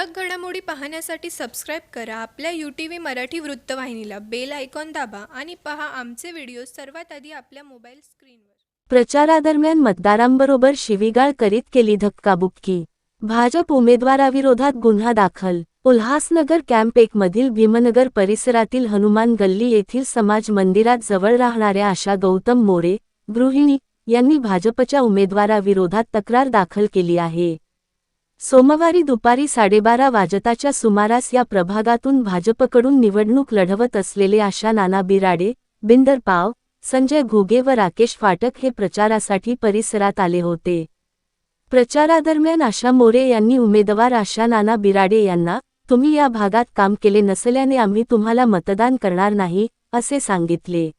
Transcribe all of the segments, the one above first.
ठळक घडामोडी पाहण्यासाठी सबस्क्राईब करा आपल्या UTV मराठी वृत्तवाहिनीला. बेल आयकॉन दाबा आणि पहा आमचे व्हिडिओ सर्वात आधी आपल्या मोबाईल स्क्रीनवर. प्रचारादरम्यान मतदारांबरोबर शिवीगाळ करीत केली धक्काबुक्की. भाजप उमेदवाराविरोधात गुन्हा दाखल. उल्हासनगर कॅम्प 1 मधील भीमनगर परिसरातील हनुमान गल्ली येथील समाज मंदिरात जवळ राहणाऱ्या आशा गौतम मोरे, गृहिणी, यांनी भाजपच्या उमेदवाराविरोधात तक्रार दाखल केली आहे. सोमवारी दुपारी 12:30 वाजताच्या सुमारास या प्रभागातून भाजपकडून निवडणूक लढवत असलेले आशा नाना बिराडे, बिंदर पाव, संजय घुगे व राकेश फाटक हे प्रचारासाठी परिसरात आले होते. प्रचारादरम्यान आशा मोरे यांनी उमेदवार आशा नाना बिराडे यांना, तुम्ही या भागात काम केले नसल्याने आम्ही तुम्हाला मतदान करणार नाही, असे सांगितले.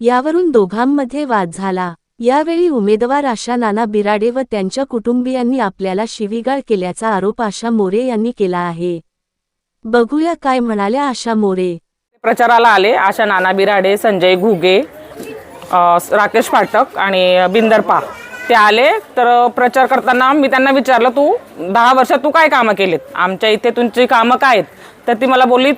यावरून दोघांमध्ये वाद झाला. यावेळी उमेदवार आशा नाना बिराडे व त्यांच्या कुटुंबियांनी आपल्याला शिवीगाळ केल्याचा आरोप आशा मोरे यांनी केला आहे. बघूया काय म्हणाल्या आशा मोरे. प्रचाराला आले आशा नाना बिराडे, संजय घुगे, राकेश फाटक आणि बिंदर पा. ते आले तर प्रचार करताना मी त्यांना विचारलं, तू 10 वर्षात तू काय कामं केलीत, आमच्या इथे तुमची कामं काय आहेत? तर ती मला बोलली,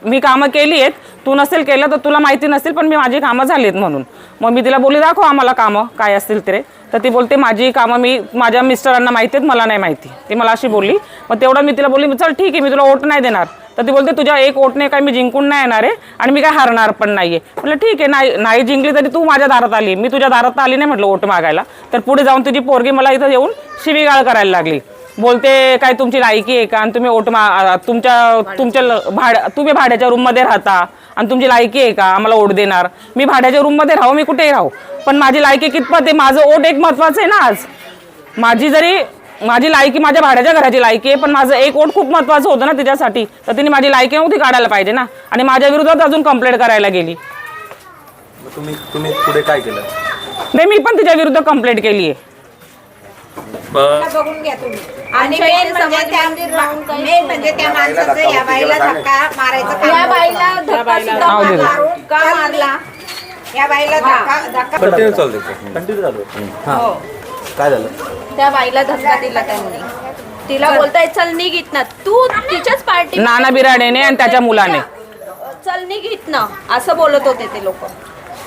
मी कामं केली आहेत, तू नसेल केलं तर तुला माहिती नसेल, पण मी माझी कामं झाली आहेत म्हणून. मग मी तिला बोलली, दाखव आम्हाला कामं काय असतील ते. तर ती बोलते, माझी कामं मी माझ्या मिस्टरांना माहिती आहेत, मला नाही माहिती. ती मला अशी बोलली. मग तेवढं मी तिला बोलली, चल ठीक आहे, मी तुला वोट नाही देणार. तर ती बोलते, तुझ्या एक वोटने काय मी जिंकून नाही येणार आहे आणि मी काय हारणार पण नाही आहे. म्हटलं ठीक आहे, नाही जिंकली तरी तू माझ्या दारात आली, मी तुझ्या दारात आली नाही म्हटलं वोट मागायला. तर पुढे जाऊन तुझी पोरगी मला इथं येऊन शिवीगाळ करायला लागली. बोलते, काय तुमची लायकी आहे का, आणि तुम्ही तुम्ही भाड्याच्या रूममध्ये राहता आणि तुमची लायकी आहे का आम्हाला वोट देणार? मी भाड्याच्या रूममध्ये राहू, मी कुठेही राहू, पण माझी लायकी कितपत आहे, माझं वोट एक महत्त्वाचं आहे ना. आज माझी लायकी माझ्या भाड्याच्या घराची लायकी आहे, पण माझं एक वोट खूप महत्त्वाचं होतं ना तिच्यासाठी. तर तिने माझी लायकी नव्हती काढायला पाहिजे ना, आणि माझ्या विरोधात अजून कंप्लेंट करायला गेली. तुम्ही पुढे काय केलं? नाही, मी पण तिच्या विरुद्ध कंप्लेंट केली आहे. बघून घ्या तुम्ही. आणि मेन म्हणजे त्या माणसाचं या बाईला धक्का मारायचं, या बाईला धक्का सुद्धा मारून का मारला, या बाईला धक्का कंटिन्यू चालू. हो, काय झालं? त्या बाईला धक्का दिला त्यांनी. तिला बोलताय, चल निघित ना, तू तिच्याच पार्टी नाना बिराडेने आणि त्याच्या मुलाने, चल निघित ना, असं बोलत होते ते लोक.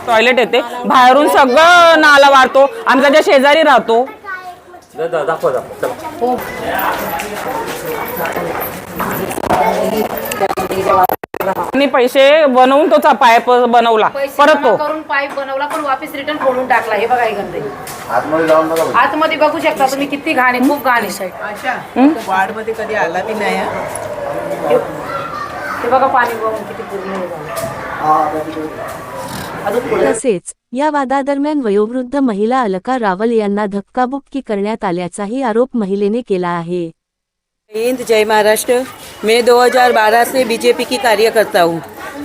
टॉयलेट येते, बाहेरून सगळं नाला वारतो, आम्ही त्याच्या शेजारी राहतो. दाखवा चला. आणि पैसे बनवून तो पाईप बनवला, परत तो पाईप बनवला पण वापस रिटर्न फोडून टाकला. हे बघा, हे गंदे आतमध्ये जाऊन बघा. आतमध्ये बघू शकता तुम्ही, किती घाण आहे, खूप घाण आहे. अच्छा, वार्ड मध्ये कधी आला बी नाही. ते बघा पाणी बघून किती पूर्ण तसेच या वादादरम्यान वयोवृद्ध महिला अलका रावल यांना धक्काबुक्की करण्यात आल्याचाही आरोप महिलेने केला आहे. हिंद, जय महाराष्ट्र. मैं 2012 से बीजेपी की कार्यकर्ता हूँ.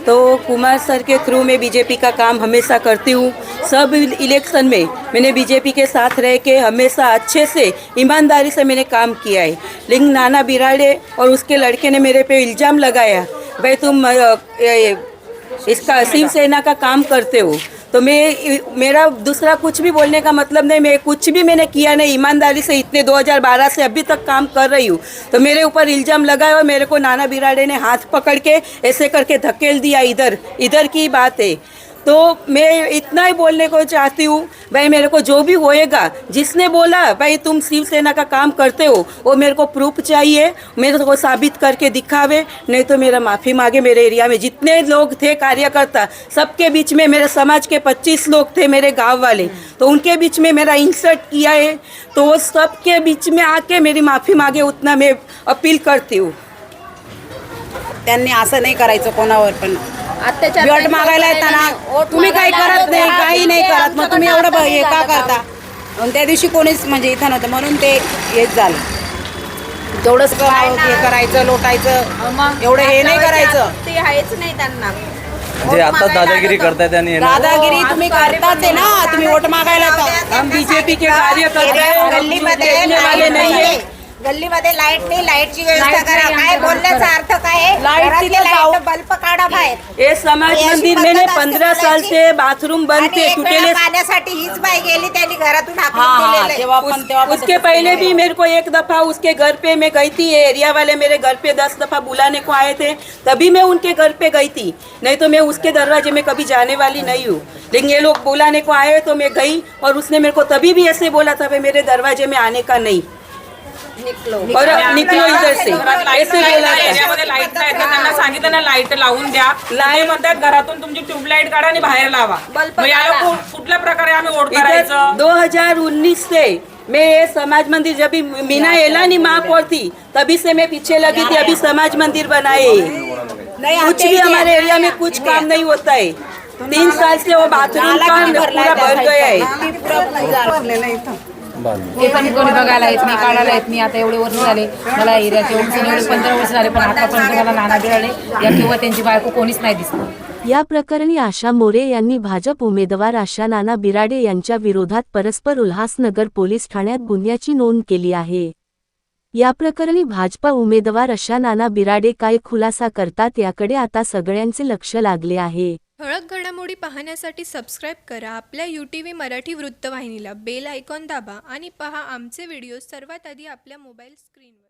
तो कुमार सर के थ्रू मैं बीजेपी का काम हमेशा करती हूँ. सब इलेक्शन में मैंने बीजेपी के साथ रह के हमेशा अच्छे से ईमानदारी से मैंने काम किया है. लेकिन नाना बिराडे और उसके लड़के ने मेरे पे इल्ज़ाम लगाया, भाई तुम इसका शिवसेना का काम करते हो. तो मेरा दूसरा कुछ भी बोलने का मतलब नहीं, मैं कुछ भी मैंने किया नहीं, ईमानदारी से इतने 2012 से अभी तक काम कर रही हूँ. तो मेरे ऊपर इल्ज़ाम लगाया और मेरे को नाना बिराडे ने हाथ पकड़ के ऐसे करके धकेल दिया. इधर की बात है. तो मैं इतना ही बोलने को चाहती हूँ, भाई मेरे को जो भी होएगा, जिसने बोला भाई तुम शिवसेना का काम करते हो, वो मेरे को प्रूफ चाहिए, मेरे को साबित करके दिखावे, नहीं तो मेरा माफ़ी मांगे. मेरे एरिया में जितने लोग थे कार्यकर्ता, सबके बीच में मेरे समाज के 25 लोग थे, मेरे गांव वाले, तो उनके बीच में मेरा इंसल्ट किया है. तो वो सबके बीच में आके मेरी माफ़ी मांगे, उतना मैं अपील करती हूँ. त्यांनी असं नाही करायचं कोणावर पण. वोट मागायला येताना तुम्ही काही करत नाही, काही नाही करत, मग तुम्ही एवढं हे का करता? आणि त्या दिवशी कोणीच म्हणजे इथं नव्हतं म्हणून ते हेच झालं. तेवढंच हे करायचं, लोटायचं, एवढं हे नाही करायचं. ते आहेच नाही त्यांना. म्हणजे आता दादागिरी करताय त्यांनी. दादागिरी तुम्ही करताच आहे ना, तुम्ही वोट मागायला. हम बीजेपी के कार्यकर्ता हैं, गल्लीमध्ये वाले नहीं है. गल्लीमध्ये लाईट नाही, लाईटची व्यवस्था लाईट करा. नाही काय आमच्या बोलण्याचा अर्थ काय आहे? लाईट घरातली तिथं जाऊ. लाईट बल्ब काढा बाहेर. ये समाज अशी मंदिर पद्धत मैंने असते 15 साल बोलायची. से बाथरूम बंद आणि थे एक टूटेले वेळा पाण्यासाठी हीच बाई गेली, त्यांनी घरातून हाँ हाकलून हाँ दिलेलं आहे. तेव्हा पण तेव्हा पण उसके पहले भी मेरे को एक दफा उसके घर पे मैं गई थी, ये एरिया वाले मेरे घर पे 10 दफा बुलाने को आए थे, तभी मैं उनके घर पे गई थी, नहीं तो मैं उसके दरवाजे में कभी जाने वाली नहीं हूँ। लेकिन ये लोग बुलाने को आए तो मैं गई और उसने मेरे को तभी भी ऐसे बोला था भाई मेरे दरवाजे में आने का नहीं और निकलो इधर से घरात लाईट ऐसे नाही, बोला था। एरियामध्ये लाईट नाही तर त्यांना सांगितलं ना लाईट लावून द्या. लाईट म्हणतात घरातून तुमची ट्यूबलाईट काढा आणि बाहेर लावा. मग याला कुठल्या प्रकारे आम्ही वोट इधर करायचं? 2019 से मैं ये समाज मंदिर जब भी मीना एलानी महापौर थी तभी से मैं पीछे लगी थी, अभी समाज मंदिर बनाए कुछ भी हमारे एरिया में कुछ काम नहीं होता है। 3 साल से वो बाथरूम का पूरा भर गया है। ते पण कोणी बघायला येत नाही, काढायला येत नाही. आता एवढे वर्ष झाले मला एरियाचे एवढे 15 वर्ष झाले, पण आतापर्यंत मला नाना बिराडे या किंवा त्यांची बायको कोणीच नाही दिसत. या प्रकरणी आशा मोरे यांनी भाजप उमेदवार आशा नाना बिराडे यांच्या विरोधात परस्पर उल्हासनगर पोलीस ठाण्यात गुन्ह्याची नोंद केली आहे. या प्रकरणी भाजपा उमेदवार आशा नाना बिराडे काय खुलासा करतात याकडे आता सगळ्यांचे लक्ष लागले आहे. ठळक घडामोडी पाहण्यासाठी सबस्क्राईब करा आपल्या UTV मराठी वृत्तवाहिनीला. बेल आयकॉन दाबा आणि पहा आमचे व्हिडिओ सर्वात आधी आपल्या मोबाईल स्क्रीनवर.